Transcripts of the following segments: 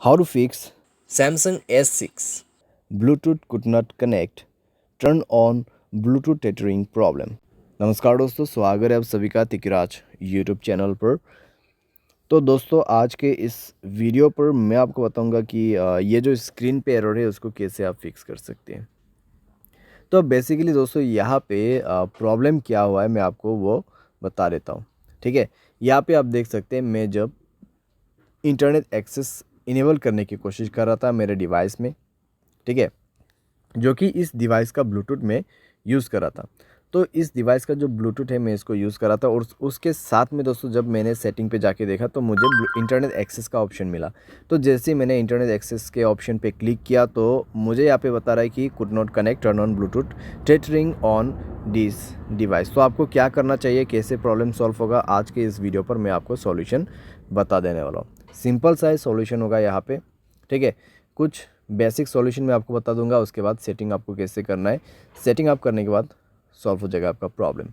How to fix Samsung S6. Bluetooth could not connect, turn on Bluetooth tethering problem। नमस्कार दोस्तों, स्वागत है आप सभी का तिकराज यूट्यूब चैनल पर। तो दोस्तों, आज के इस वीडियो पर मैं आपको बताऊंगा कि ये जो स्क्रीन पे एरर है उसको कैसे आप फिक्स कर सकते हैं। तो बेसिकली दोस्तों, यहाँ पे प्रॉब्लम क्या हुआ है मैं आपको वो बता देता हूँ। ठीक है, यहाँ पे आप देख सकते हैं मैं जब इंटरनेट एक्सेस इनेबल करने की कोशिश कर रहा था मेरे डिवाइस में, ठीक है, जो कि इस डिवाइस का ब्लूटूथ में यूज़ कर रहा था। तो इस डिवाइस का जो ब्लूटूथ है मैं इसको यूज़ कर रहा था और उसके साथ में दोस्तों जब मैंने सेटिंग पे जाके देखा तो मुझे इंटरनेट एक्सेस का ऑप्शन मिला। तो जैसे ही मैंने इंटरनेट एक्सेस के ऑप्शन पे क्लिक किया तो मुझे यहाँ पे बता रहा है कि could not connect, turn on Bluetooth tethering on this device. तो आपको क्या करना चाहिए, कैसे प्रॉब्लम सॉल्व होगा, आज के इस वीडियो पर मैं आपको सॉल्यूशन बता देने वाला हूँ। सिंपल सा सॉल्यूशन होगा यहाँ पे, ठीक है। कुछ बेसिक सॉल्यूशन मैं आपको बता दूंगा, उसके बाद सेटिंग आपको कैसे करना है। सेटिंग आप करने के बाद सॉल्व हो जाएगा आपका प्रॉब्लम,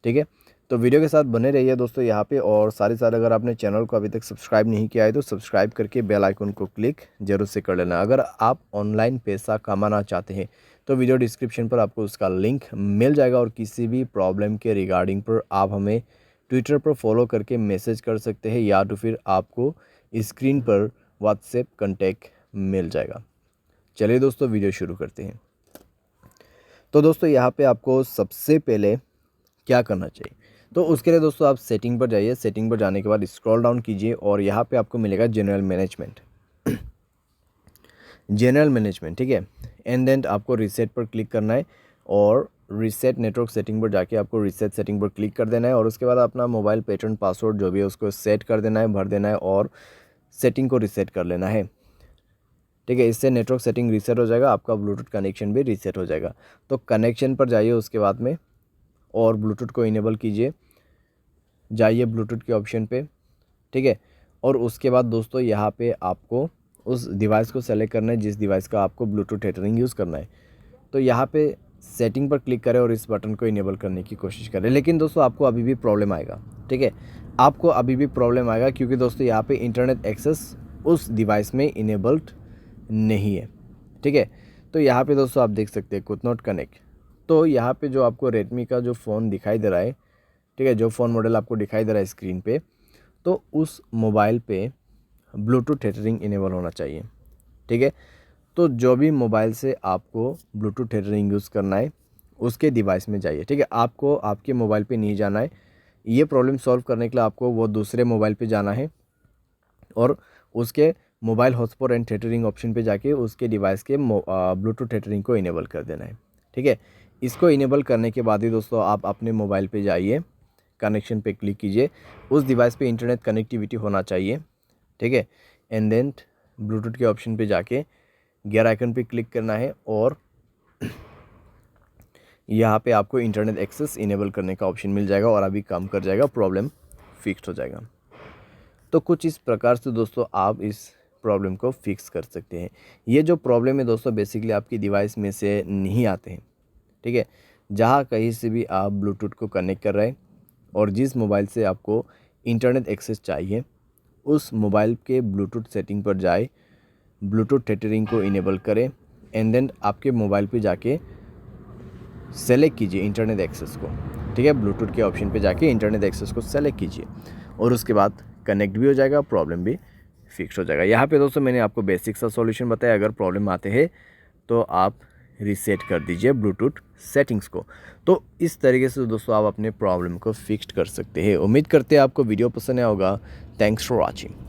ठीक है। तो वीडियो के साथ बने रहिए दोस्तों यहाँ पे, और सारे सारे अगर आपने चैनल को अभी तक सब्सक्राइब नहीं किया है तो सब्सक्राइब करके बेल आइकन को क्लिक जरूर से कर लेना। अगर आप ऑनलाइन पैसा कमाना चाहते हैं तो वीडियो डिस्क्रिप्शन पर आपको उसका लिंक मिल जाएगा, और किसी भी प्रॉब्लम के रिगार्डिंग पर आप हमें ट्विटर पर फॉलो करके मैसेज कर सकते हैं, या तो फिर आपको स्क्रीन पर व्हाट्सएप कॉन्टैक्ट मिल जाएगा। चलिए दोस्तों, वीडियो शुरू करते हैं। तो दोस्तों, यहाँ पे आपको सबसे पहले क्या करना चाहिए, तो उसके लिए दोस्तों आप सेटिंग पर जाइए। सेटिंग पर जाने के बाद स्क्रॉल डाउन कीजिए और यहाँ पे आपको मिलेगा जनरल मैनेजमेंट। जनरल मैनेजमेंट, ठीक है। एंड देन आपको रीसेट पर क्लिक करना है और रीसेट नेटवर्क सेटिंग पर जाके आपको रीसेट सेटिंग पर क्लिक कर देना है, और उसके बाद अपना मोबाइल पैटर्न पासवर्ड जो भी है उसको सेट कर देना है, भर देना है और सेटिंग को रीसेट कर लेना है, ठीक है। इससे नेटवर्क सेटिंग रीसेट हो जाएगा, आपका ब्लूटूथ कनेक्शन भी रीसेट हो जाएगा। तो कनेक्शन पर जाइए उसके बाद में, और ब्लूटूथ को इनेबल कीजिए, जाइए ब्लूटूथ के ऑप्शन पे, ठीक है। और उसके बाद दोस्तों यहाँ पे आपको उस डिवाइस को सेलेक्ट करना है जिस डिवाइस का आपको ब्लूटूथ टेथरिंग यूज़ करना है। तो यहाँ पे सेटिंग पर क्लिक करें और इस बटन को इनेबल करने की कोशिश करें। लेकिन दोस्तों आपको अभी भी प्रॉब्लम आएगा, ठीक है। आपको अभी भी प्रॉब्लम आएगा क्योंकि दोस्तों यहाँ पे इंटरनेट एक्सेस उस डिवाइस में इनेबल्ड नहीं है, ठीक है। तो यहाँ पे दोस्तों आप देख सकते हैं कुड नॉट कनेक्ट। तो यहाँ पे जो आपको रेडमी का जो फ़ोन दिखाई दे रहा है, ठीक है, जो फ़ोन मॉडल आपको दिखाई दे रहा है स्क्रीन पे, तो उस मोबाइल पे ब्लूटूथ टेथरिंग इनेबल होना चाहिए, ठीक है। तो जो भी मोबाइल से आपको ब्लूटूथ टेथरिंग यूज़ करना है उसके डिवाइस में जाइए, ठीक है। आपको आपके मोबाइल पे नहीं जाना है। ये प्रॉब्लम सॉल्व करने के लिए आपको वो दूसरे मोबाइल पे जाना है और उसके mobile hotspot and tethering option पे जाके उसके डिवाइस के ब्लूटूथ टेथरिंग को इनेबल कर देना है, ठीक है। इसको इनेबल करने के बाद ही दोस्तों आप अपने मोबाइल पे जाइए, कनेक्शन पे क्लिक कीजिए, उस डिवाइस पे इंटरनेट कनेक्टिविटी होना चाहिए, ठीक है। एंड देन ब्लूटूथ के ऑप्शन पे जाके गियर आइकन पे क्लिक करना है और यहाँ पे आपको इंटरनेट एक्सेस इनेबल करने का ऑप्शन मिल जाएगा और अभी काम कर जाएगा, प्रॉब्लम फिक्स हो जाएगा। तो कुछ इस प्रकार से दोस्तों आप इस प्रॉब्लम को फिक्स कर सकते हैं। ये जो प्रॉब्लम है दोस्तों बेसिकली आपकी डिवाइस में से नहीं आते हैं, ठीक है। जहाँ कहीं से भी आप ब्लूटूथ को कनेक्ट कर रहे हैं और जिस मोबाइल से आपको इंटरनेट एक्सेस चाहिए उस मोबाइल के ब्लूटूथ सेटिंग पर जाए, ब्लूटूथ टेथरिंग को इनेबल करें, एंड देन आपके मोबाइल पे जाके सेलेक्ट कीजिए इंटरनेट एक्सेस को, ठीक है। ब्लूटूथ के ऑप्शन पे जाके इंटरनेट एक्सेस को सेलेक्ट कीजिए और उसके बाद कनेक्ट भी हो जाएगा, प्रॉब्लम भी फिक्स हो जाएगा। यहाँ पे दोस्तों मैंने आपको बेसिक सा सॉल्यूशन बताया। अगर प्रॉब्लम आते हैं तो आप रीसेट कर दीजिए ब्लूटूथ सेटिंग्स को। तो इस तरीके से दोस्तों आप अपने प्रॉब्लम को फिक्स कर सकते हैं। उम्मीद करते हैं आपको वीडियो पसंद आया होगा। Thanks for watching.